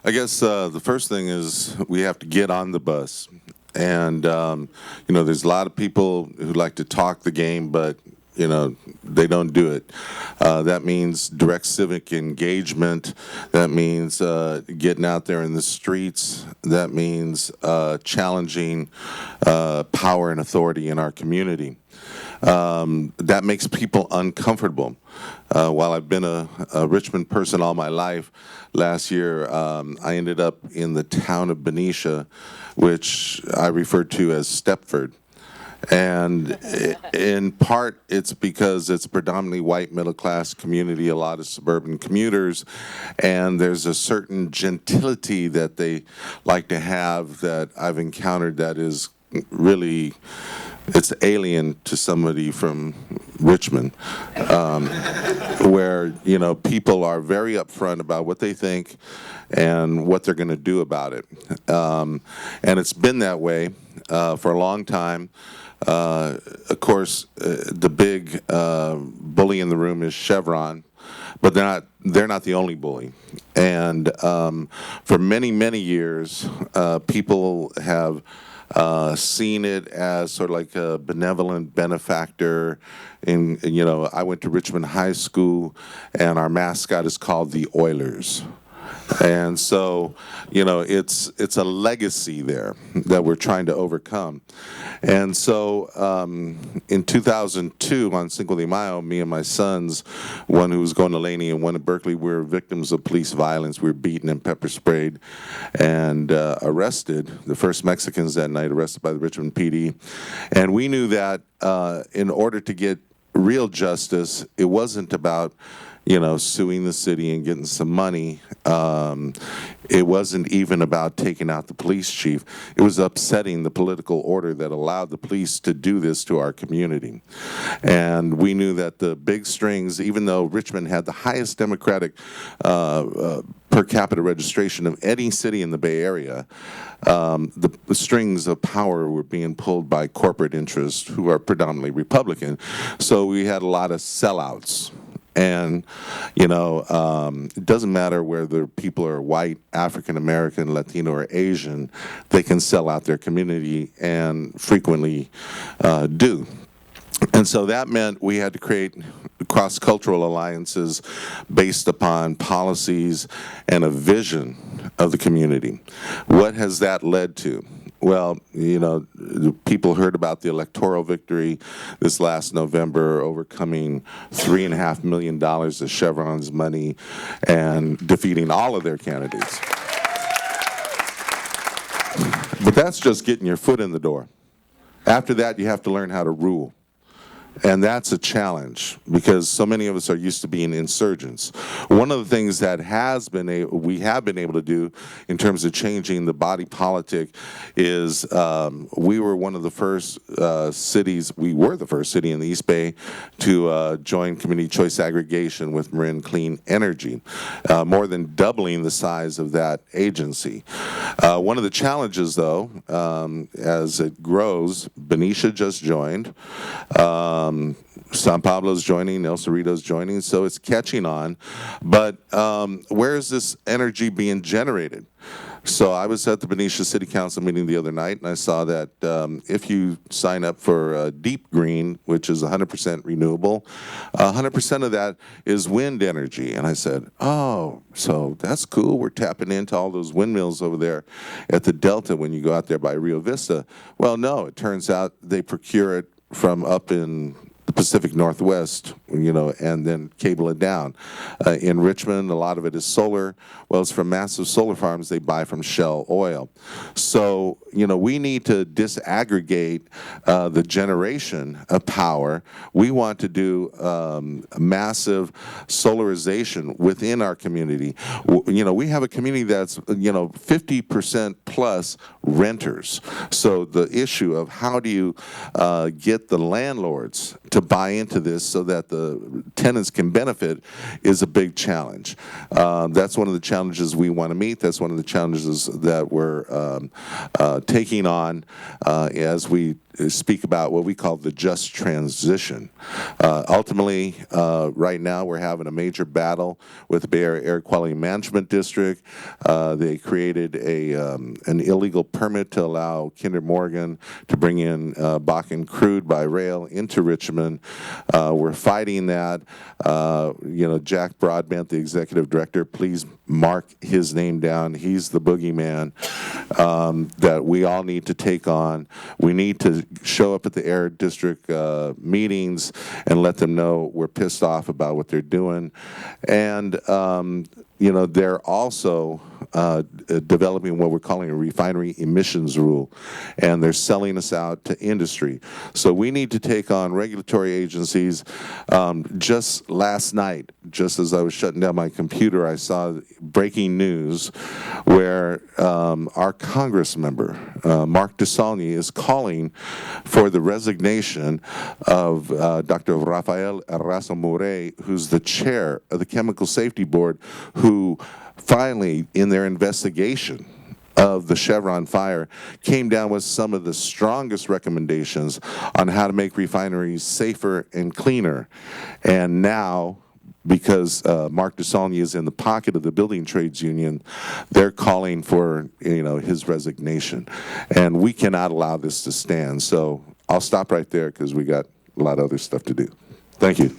I guess the first thing is we have to get on the bus. And, there's a lot of people who like to talk the game, but, they don't do it. That means direct civic engagement. That means getting out there in the streets. That means challenging power and authority in our community. That makes people uncomfortable. While I've been a Richmond person all my life, last year I ended up in the town of Benicia, which I refer to as Stepford. And in part, it's because it's a predominantly white middle-class community, a lot of suburban commuters, and there's a certain gentility that they like to have that I've encountered that is really, it's alien to somebody from Richmond, where, people are very upfront about what they think and what they're going to do about it. And it's been that way for a long time. Of course, the big bully in the room is Chevron, but they're not the only bully. And for many, many years, people have seen it as sort of like a benevolent benefactor. I went to Richmond High School, and our mascot is called the Oilers. And so, it's a legacy there that we're trying to overcome. And so in 2002, on Cinco de Mayo, me and my sons, one who was going to Laney and one at Berkeley, we were victims of police violence. We were beaten and pepper sprayed and arrested. The first Mexicans that night arrested by the Richmond PD. And we knew that in order to get real justice, it wasn't about suing the city and getting some money. It wasn't even about taking out the police chief. It was upsetting the political order that allowed the police to do this to our community. And we knew that the big strings, even though Richmond had the highest Democratic per capita registration of any city in the Bay Area, the strings of power were being pulled by corporate interests who are predominantly Republican. So we had a lot of sellouts. And, it doesn't matter whether people are white, African American, Latino, or Asian, they can sell out their community and frequently do. And so that meant we had to create cross-cultural alliances based upon policies and a vision of the community. What has that led to? Well, people heard about the electoral victory this last November, overcoming $3.5 million of Chevron's money and defeating all of their candidates. But that's just getting your foot in the door. After that, you have to learn how to rule. And that's a challenge because so many of us are used to being insurgents. One of the things that we have been able to do in terms of changing the body politic is we were one of the first cities, we were the first city in the East Bay to join community choice aggregation with Marin Clean Energy, more than doubling the size of that agency. One of the challenges, though, as it grows, Benicia just joined. San Pablo's joining, El Cerrito's joining, so it's catching on. But where is this energy being generated? So I was at the Benicia City Council meeting the other night, and I saw that if you sign up for Deep Green, which is 100% renewable, 100% of that is wind energy. And I said, oh, so that's cool. We're tapping into all those windmills over there at the Delta when you go out there by Rio Vista. Well, no, it turns out they procure it from up in the Pacific Northwest, and then cable it down. In Richmond, a lot of it is solar. Well, it's from massive solar farms they buy from Shell Oil. So, we need to disaggregate the generation of power. We want to do massive solarization within our community. We have a community that's, 50% plus renters. So the issue of how do you get the landlords to buy into this so that the tenants can benefit is a big challenge. That's one of the challenges we want to meet. That's one of the challenges that we're taking on as we speak about what we call the just transition. Ultimately, right now we're having a major battle with the Bay Area Air Quality Management District. They created an illegal permit to allow Kinder Morgan to bring in Bakken crude by rail into Richmond. We're fighting that. Jack Broadbent, the executive director, please mark his name down. He's the boogeyman that we all need to take on. We need to show up at the Air District meetings and let them know we're pissed off about what they're doing. And they're also developing what we're calling a refinery emissions rule, and they're selling us out to industry. So we need to take on regulatory agencies. Just last night, just as I was shutting down my computer, I saw breaking news where our Congress member, Mark DeSaulnier, is calling for the resignation of Dr. Rafael Arraza-Murray, who's the chair of the Chemical Safety Board, who finally, in their investigation of the Chevron fire, came down with some of the strongest recommendations on how to make refineries safer and cleaner. And now, because Mark DeSaulnier is in the pocket of the building trades union, they're calling for his resignation. And we cannot allow this to stand. So I'll stop right there because we got a lot of other stuff to do. Thank you.